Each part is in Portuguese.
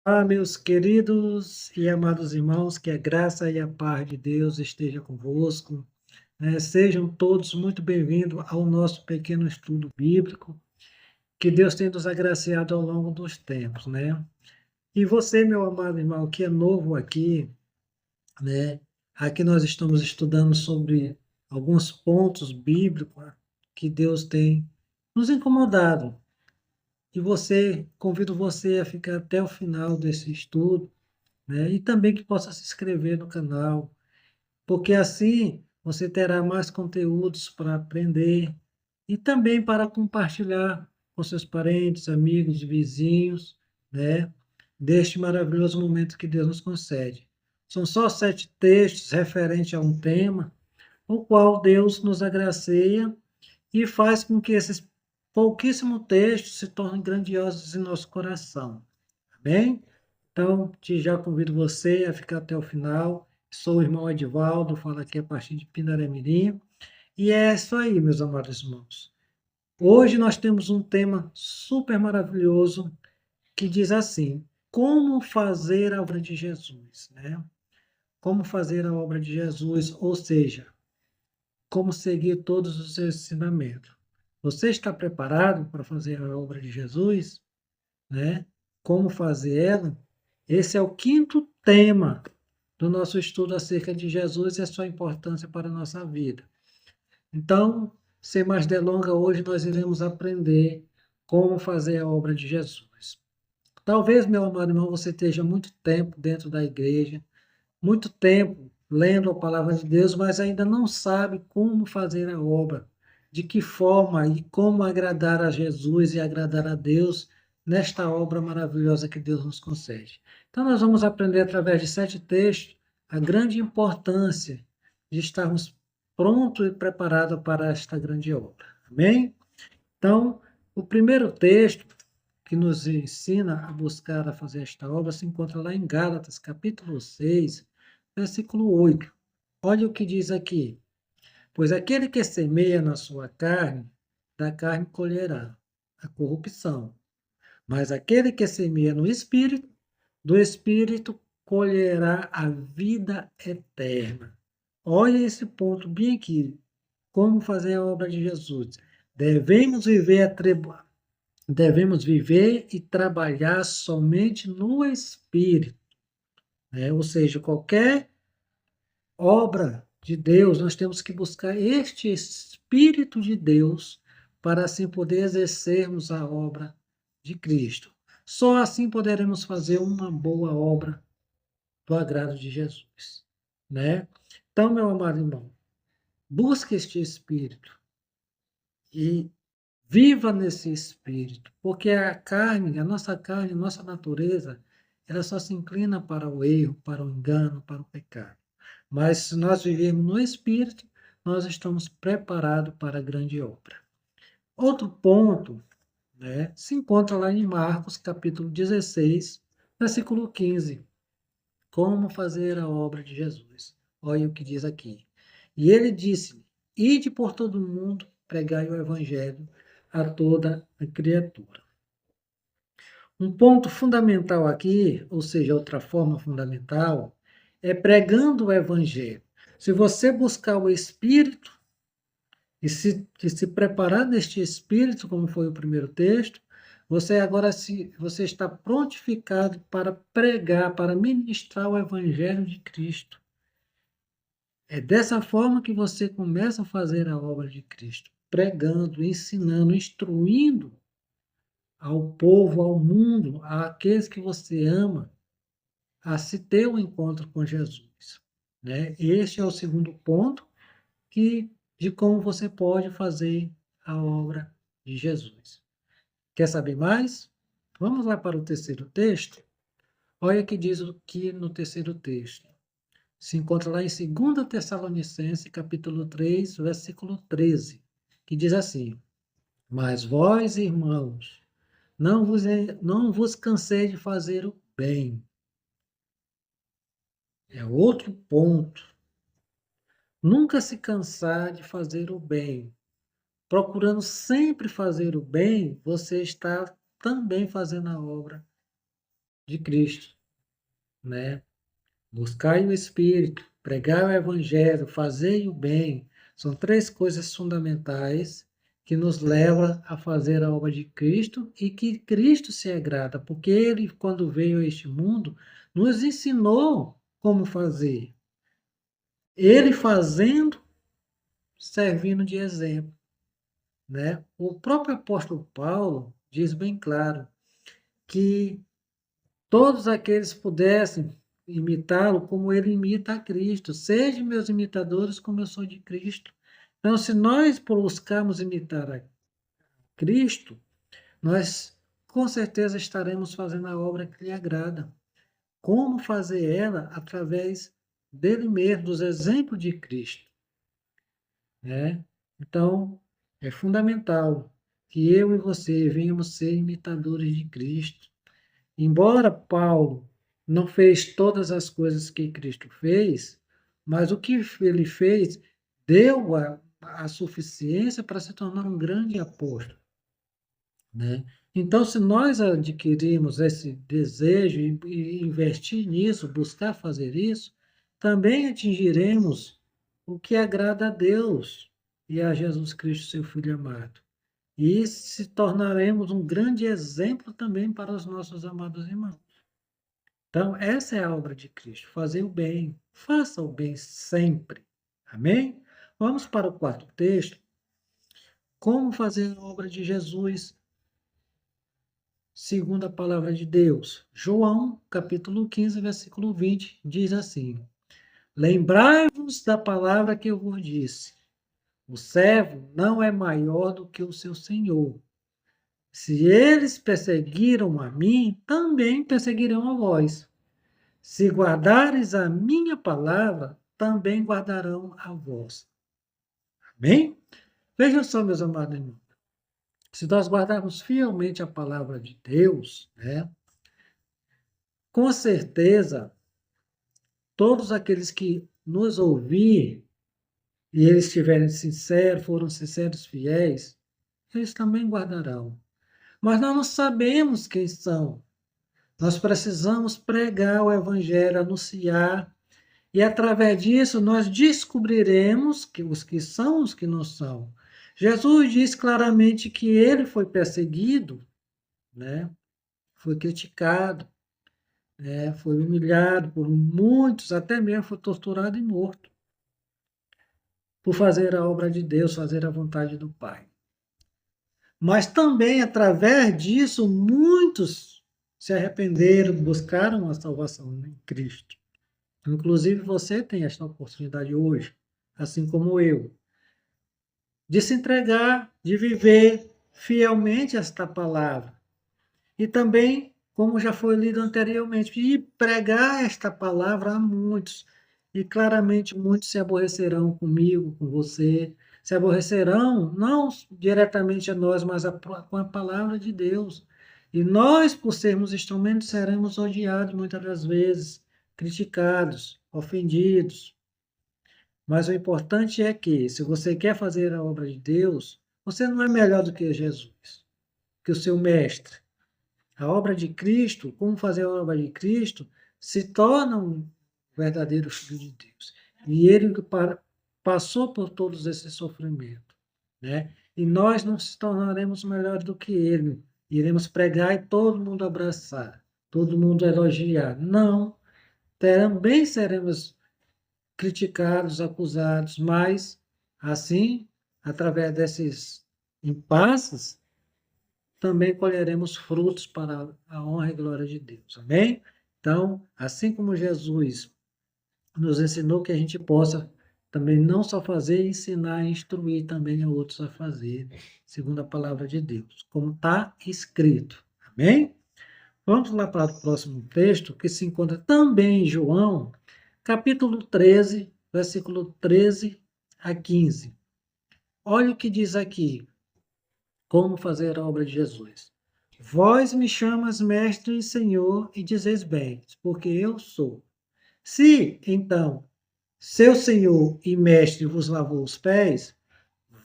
Olá, meus queridos e amados irmãos, que a graça e a paz de Deus esteja convosco. Sejam todos muito bem-vindos ao nosso pequeno estudo bíblico, que Deus tem nos agraciado ao longo dos tempos, né? E você, meu amado irmão, que é novo aqui, né? Aqui nós estamos estudando sobre alguns pontos bíblicos que Deus tem nos incomodado. E convido você a ficar até o final desse estudo, né? E também que possa se inscrever no canal, porque assim você terá mais conteúdos para aprender e também para compartilhar com seus parentes, amigos, vizinhos, né? Deste maravilhoso momento que Deus nos concede. São só 7 textos referentes a um tema, o qual Deus nos agracia e faz com que esses pouquíssimos textos se tornem grandiosos em nosso coração. Bem? Então, já convido você a ficar até o final. Sou o irmão Edivaldo, falo aqui a partir de Pindaré-Mirim. E é isso aí, meus amados irmãos. Hoje nós temos um tema super maravilhoso que diz assim: como fazer a obra de Jesus, né? Como fazer a obra de Jesus, ou seja, como seguir todos os seus ensinamentos. Você está preparado para fazer a obra de Jesus, né? Como fazer ela? Esse é o quinto tema do nosso estudo acerca de Jesus e a sua importância para a nossa vida. Então, sem mais delongas, hoje nós iremos aprender como fazer a obra de Jesus. Talvez, meu amado irmão, você esteja muito tempo dentro da igreja, muito tempo lendo a palavra de Deus, mas ainda não sabe como fazer a obra, de que forma e como agradar a Jesus e agradar a Deus nesta obra maravilhosa que Deus nos concede. Então, nós vamos aprender através de 7 textos a grande importância de estarmos prontos e preparados para esta grande obra. Amém? Então, o primeiro texto que nos ensina a buscar a fazer esta obra se encontra lá em Gálatas, capítulo 6, versículo 8. Olha o que diz aqui: pois aquele que semeia na sua carne, da carne colherá a corrupção. Mas aquele que semeia no Espírito, do Espírito colherá a vida eterna. Olha esse ponto bem aqui. Como fazer a obra de Jesus? Devemos viver Devemos viver e trabalhar somente no Espírito, né? Ou seja, qualquer obra de Deus, nós temos que buscar este Espírito de Deus para assim poder exercermos a obra de Cristo. Só assim poderemos fazer uma boa obra do agrado de Jesus, né? Então, meu amado irmão, busque este Espírito e viva nesse espírito, porque a nossa natureza, ela só se inclina para o erro, para o engano, para o pecado. Mas se nós vivermos no espírito, nós estamos preparados para a grande obra. Outro ponto, né, se encontra lá em Marcos, capítulo 16, versículo 15. Como fazer a obra de Jesus? Olha o que diz aqui. E ele disse: ide por todo o mundo, pregai o evangelho a toda a criatura. Um ponto fundamental aqui, ou seja, outra forma fundamental, é pregando o evangelho. Se você buscar o Espírito e se preparar neste Espírito, como foi o primeiro texto, você está prontificado para pregar, para ministrar o evangelho de Cristo. É dessa forma que você começa a fazer a obra de Cristo, pregando, ensinando, instruindo ao povo, ao mundo, àqueles que você ama, a se ter um encontro com Jesus, né? Este é o segundo ponto de como você pode fazer a obra de Jesus. Quer saber mais? Vamos lá para o terceiro texto. Olha o que diz aqui no terceiro texto. Se encontra lá em 2 Tessalonicenses, capítulo 3, versículo 13, que diz assim: mas vós, irmãos, não vos canseis de fazer o bem. É outro ponto. Nunca se cansar de fazer o bem. Procurando sempre fazer o bem, você está também fazendo a obra de Cristo, né? Buscai o Espírito, pregai o Evangelho, fazei o bem. São três coisas fundamentais que nos levam a fazer a obra de Cristo e que Cristo se agrada, porque Ele, quando veio a este mundo, nos ensinou como fazer. Ele fazendo, servindo de exemplo, né? O próprio apóstolo Paulo diz bem claro que todos aqueles pudessem imitá-lo como ele imita a Cristo. Sejam meus imitadores como eu sou de Cristo. Então, se nós buscarmos imitar a Cristo, nós com certeza estaremos fazendo a obra que lhe agrada. Como fazer ela? Através dele mesmo, dos exemplos de Cristo, né? Então, é fundamental que eu e você venhamos ser imitadores de Cristo. Embora Paulo não fez todas as coisas que Cristo fez, mas o que ele fez deu a suficiência para se tornar um grande apóstolo, né? Então, se nós adquirirmos esse desejo e investir nisso, buscar fazer isso, também atingiremos o que agrada a Deus e a Jesus Cristo, seu Filho amado. E se tornaremos um grande exemplo também para os nossos amados irmãos. Então, essa é a obra de Cristo, fazer o bem. Faça o bem sempre. Amém? Vamos para o quarto texto. Como fazer a obra de Jesus segundo a palavra de Deus? João, capítulo 15, versículo 20, diz assim: Lembrai-vos da palavra que eu vos disse. O servo não é maior do que o seu senhor. Se eles perseguiram a mim, também perseguirão a vós. Se guardares a minha palavra, também guardarão a vossa. Amém? Vejam só, meus amados irmãos. Se nós guardarmos fielmente a palavra de Deus, né, com certeza, todos aqueles que nos ouvir e eles estiverem sinceros, foram sinceros, fiéis, eles também guardarão. Mas nós não sabemos quem são. Nós precisamos pregar o evangelho, anunciar. E através disso nós descobriremos que os que são os que não são. Jesus diz claramente que ele foi perseguido, né? Foi criticado, né? Foi humilhado por muitos, até mesmo foi torturado e morto por fazer a obra de Deus, fazer a vontade do Pai. Mas também através disso muitos se arrependeram, buscaram a salvação em Cristo. Inclusive você tem esta oportunidade hoje, assim como eu, de se entregar, de viver fielmente esta palavra. E também, como já foi lido anteriormente, de pregar esta palavra a muitos. E claramente muitos se aborrecerão comigo, com você, se aborrecerão não diretamente a nós, mas com a palavra de Deus. E nós, por sermos instrumentos, seremos odiados muitas das vezes, criticados, ofendidos. Mas o importante é que, se você quer fazer a obra de Deus, você não é melhor do que Jesus, que o seu mestre. A obra de Cristo, como fazer a obra de Cristo, se torna um verdadeiro filho de Deus. E ele passou por todos esses sofrimentos, né? E nós não se tornaremos melhores do que ele. Iremos pregar e todo mundo abraçar, todo mundo elogiar. Não, também seremos criticados, acusados, mas assim, através desses impasses, também colheremos frutos para a honra e glória de Deus. Amém? Então, assim como Jesus nos ensinou que a gente possa também não só fazer, ensinar e instruir também a outros a fazer, segundo a palavra de Deus, como está escrito. Amém? Vamos lá para o próximo texto, que se encontra também em João, capítulo 13, versículo 13 a 15. Olha o que diz aqui, como fazer a obra de Jesus. Vós me chamas mestre e senhor e dizeis bem, porque eu sou. Se, então, seu senhor e mestre vos lavou os pés,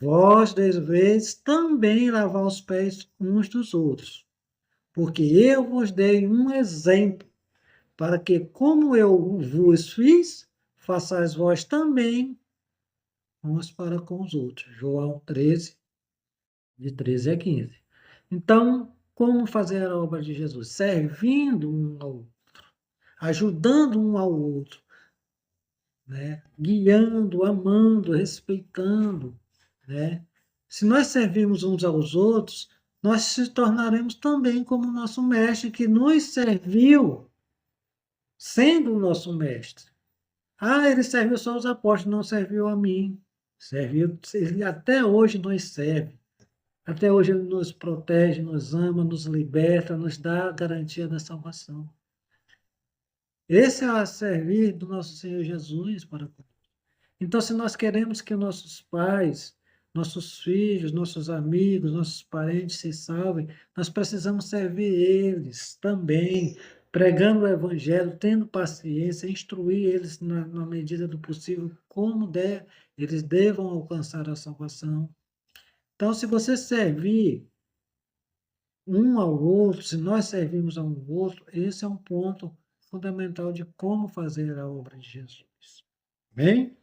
vós deveis também lavar os pés uns dos outros. porque eu vos dei um exemplo, para que, como eu vos fiz, façais vós também uns para com os outros. João 13, de 13 a 15. Então, como fazer a obra de Jesus? Servindo um ao outro, ajudando um ao outro, né? Guiando, amando, respeitando, né? Se nós servimos uns aos outros, nós se tornaremos também como o nosso mestre que nos serviu, sendo o nosso mestre. Ah, ele serviu só os apóstolos, não serviu a mim. Serviu, ele até hoje nos serve. Até hoje ele nos protege, nos ama, nos liberta, nos dá a garantia da salvação. Esse é o servir do nosso Senhor Jesus para conosco. Então, se nós queremos que nossos pais, nossos filhos, nossos amigos, nossos parentes se salvem, nós precisamos servir eles também, pregando o Evangelho, tendo paciência, instruir eles na medida do possível eles devam alcançar a salvação. Então, se você servir um ao outro, se nós servimos a um ao outro, esse é um ponto fundamental de como fazer a obra de Jesus. Bem?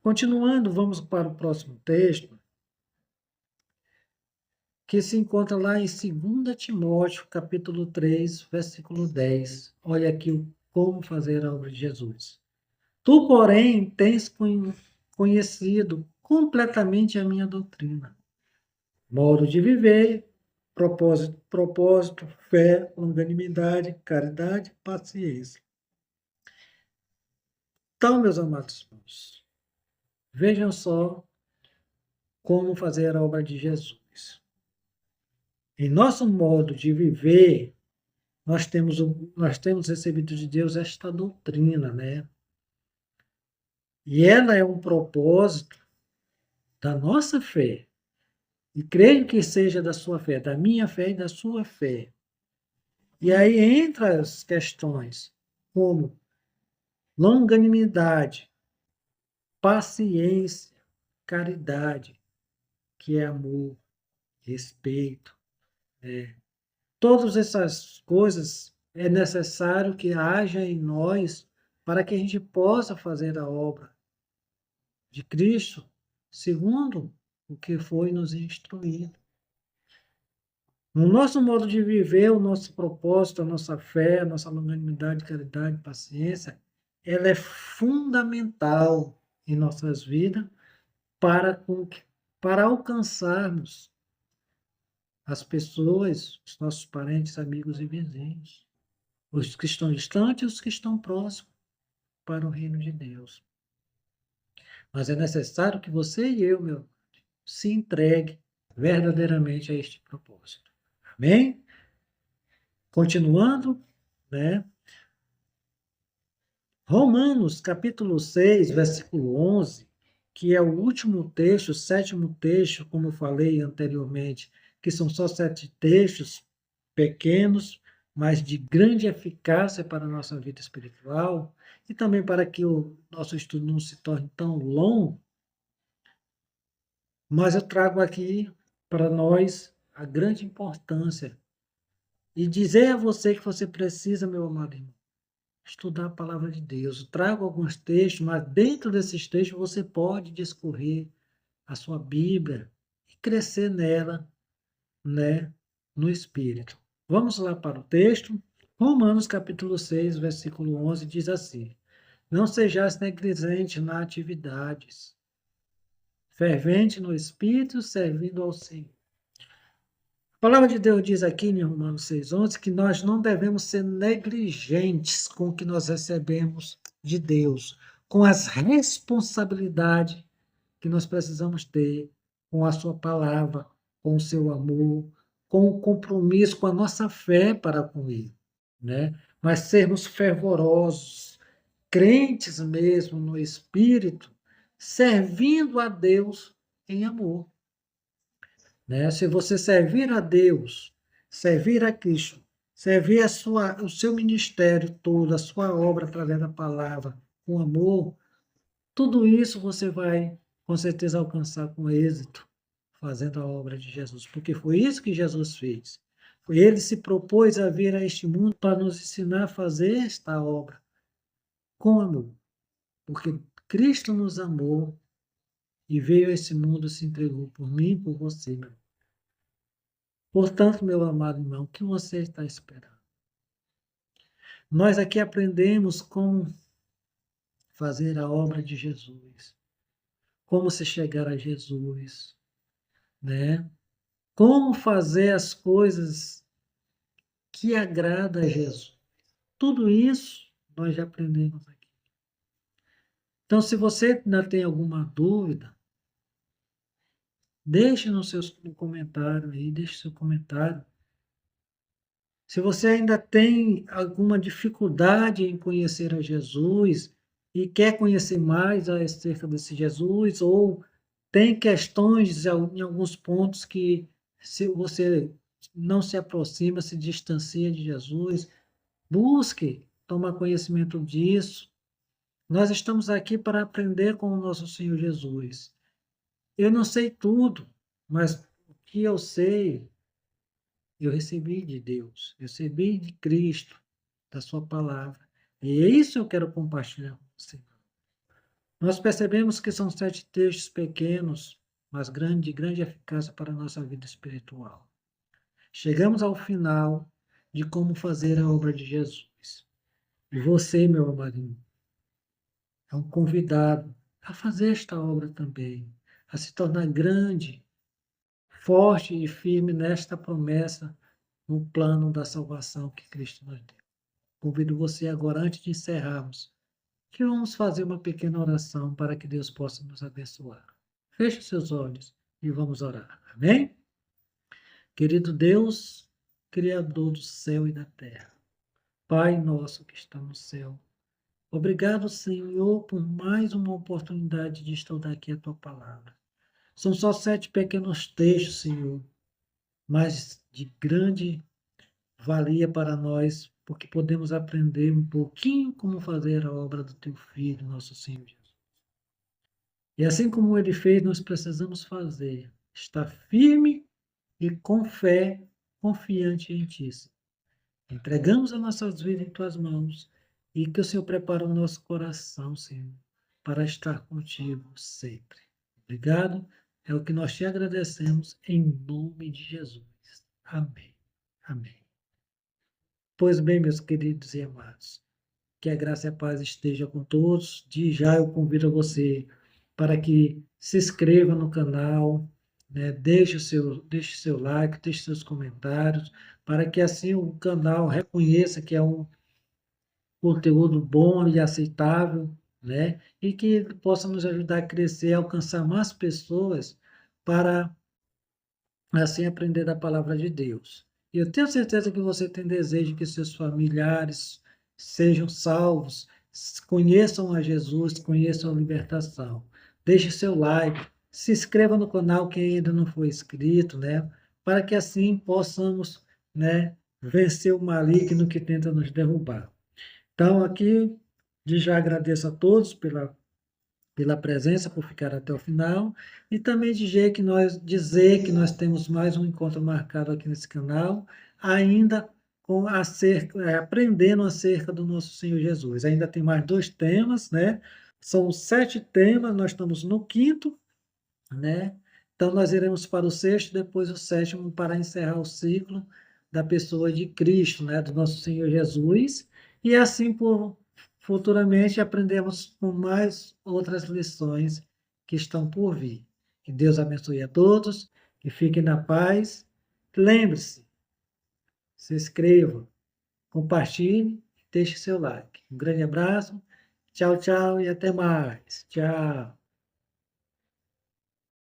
Continuando, vamos para o próximo texto, que se encontra lá em 2 Timóteo, capítulo 3, versículo 10. Olha aqui como fazer a obra de Jesus. Tu, porém, tens conhecido completamente a minha doutrina, modo de viver, propósito, fé, longanimidade, caridade, paciência. Então, meus amados irmãos, vejam só como fazer a obra de Jesus. Em nosso modo de viver, nós temos recebido de Deus esta doutrina, né? E ela é um propósito da nossa fé. E creio que seja da sua fé, da minha fé e da sua fé. E aí entra as questões como longanimidade, paciência, caridade, que é amor, respeito, né? Todas essas coisas é necessário que haja em nós para que a gente possa fazer a obra de Cristo segundo o que foi nos instruído. No nosso modo de viver, o nosso propósito, a nossa fé, a nossa longanimidade, caridade, paciência, ela é fundamental em nossas vidas para, para alcançarmos as pessoas, os nossos parentes, amigos e vizinhos. Os que estão distantes e os que estão próximos para o reino de Deus. Mas é necessário que você e eu, meu, se entregue verdadeiramente a este propósito. Amém? Continuando, né? Romanos, capítulo 6, versículo 11, que é o último texto, o sétimo texto, como eu falei anteriormente, que são só 7 textos pequenos, mas de grande eficácia para a nossa vida espiritual, e também para que o nosso estudo não se torne tão longo, mas eu trago aqui para nós a grande importância e dizer a você que você precisa, meu amado irmão, estudar a palavra de Deus. Eu trago alguns textos, mas dentro desses textos você pode discorrer a sua Bíblia e crescer nela, né, no Espírito. Vamos lá para o texto. Romanos capítulo 6, versículo 11 diz assim: Não sejais negligentes nas atividades, fervente no Espírito, servindo ao Senhor. A palavra de Deus diz aqui em Romanos 6,11 que nós não devemos ser negligentes com o que nós recebemos de Deus, com as responsabilidades que nós precisamos ter com a sua palavra, com o seu amor, com o compromisso, com a nossa fé para com Ele, né? Mas sermos fervorosos, crentes mesmo no Espírito, servindo a Deus em amor. Né? Se você servir a Deus, servir a Cristo, servir o seu ministério todo, a sua obra através da palavra, com amor, tudo isso você vai, com certeza, alcançar com êxito, fazendo a obra de Jesus, porque foi isso que Jesus fez. Ele se propôs a vir a este mundo para nos ensinar a fazer esta obra com amor, porque Cristo nos amou e veio a esse mundo e se entregou por mim e por você, meu. Portanto, meu amado irmão, o que você está esperando? Nós aqui aprendemos como fazer a obra de Jesus, como se chegar a Jesus, né? Como fazer as coisas que agradam a Jesus. Tudo isso nós já aprendemos aqui. Então, se você ainda tem alguma dúvida, deixe no comentário aí, deixe seu comentário. Se você ainda tem alguma dificuldade em conhecer a Jesus e quer conhecer mais acerca desse Jesus, ou tem questões em alguns pontos que se você não se aproxima, se distancia de Jesus, busque tomar conhecimento disso. Nós estamos aqui para aprender com o nosso Senhor Jesus. Eu não sei tudo, mas o que eu sei, eu recebi de Deus, recebi de Cristo, da sua palavra. E é isso que eu quero compartilhar com você. Nós percebemos que são 7 textos pequenos, mas de grande eficácia para a nossa vida espiritual. Chegamos ao final de como fazer a obra de Jesus. E você, meu amado, é um convidado a fazer esta obra também, a se tornar grande, forte e firme nesta promessa, no plano da salvação que Cristo nos deu. Convido você agora, antes de encerrarmos, que vamos fazer uma pequena oração para que Deus possa nos abençoar. Feche seus olhos e vamos orar. Amém? Querido Deus, Criador do céu e da terra, Pai nosso que está no céu, obrigado, Senhor, por mais uma oportunidade de estudar aqui a tua palavra. São só 7 pequenos textos, Senhor, mas de grande valia para nós, porque podemos aprender um pouquinho como fazer a obra do teu Filho, nosso Senhor Jesus. E assim como ele fez, nós precisamos fazer. Estar firme e com fé, confiante em ti, Senhor. Entregamos as nossas vidas em tuas mãos e que o Senhor prepare o nosso coração, Senhor, para estar contigo sempre. Obrigado. É o que nós te agradecemos em nome de Jesus. Amém. Amém. Pois bem, meus queridos e amados, que a graça e a paz esteja com todos. De já eu convido você para que se inscreva no canal, né? Deixe seu like, deixe seus comentários, para que assim o canal reconheça que é um conteúdo bom e aceitável, né? E que possa nos ajudar a crescer, a alcançar mais pessoas para assim aprender da palavra de Deus. E eu tenho certeza que você tem desejo que seus familiares sejam salvos, conheçam a Jesus, conheçam a libertação. Deixe seu like, se inscreva no canal quem ainda não foi inscrito, né? Para que assim possamos, né, vencer o maligno que tenta nos derrubar. Então, aqui, já agradeço a todos pela presença, por ficar até o final, e também dizer que nós temos mais um encontro marcado aqui nesse canal, ainda aprendendo acerca do nosso Senhor Jesus. Ainda tem mais 2 temas, né? São 7 temas, nós estamos no 5º, né? Então nós iremos para o 6º, depois o 7º, para encerrar o ciclo da pessoa de Cristo, né? Do nosso Senhor Jesus, e assim futuramente aprendemos com mais outras lições que estão por vir. Que Deus abençoe a todos, que fiquem na paz. Lembre-se, se inscreva, compartilhe, deixe seu like. Um grande abraço, tchau, tchau e até mais. Tchau.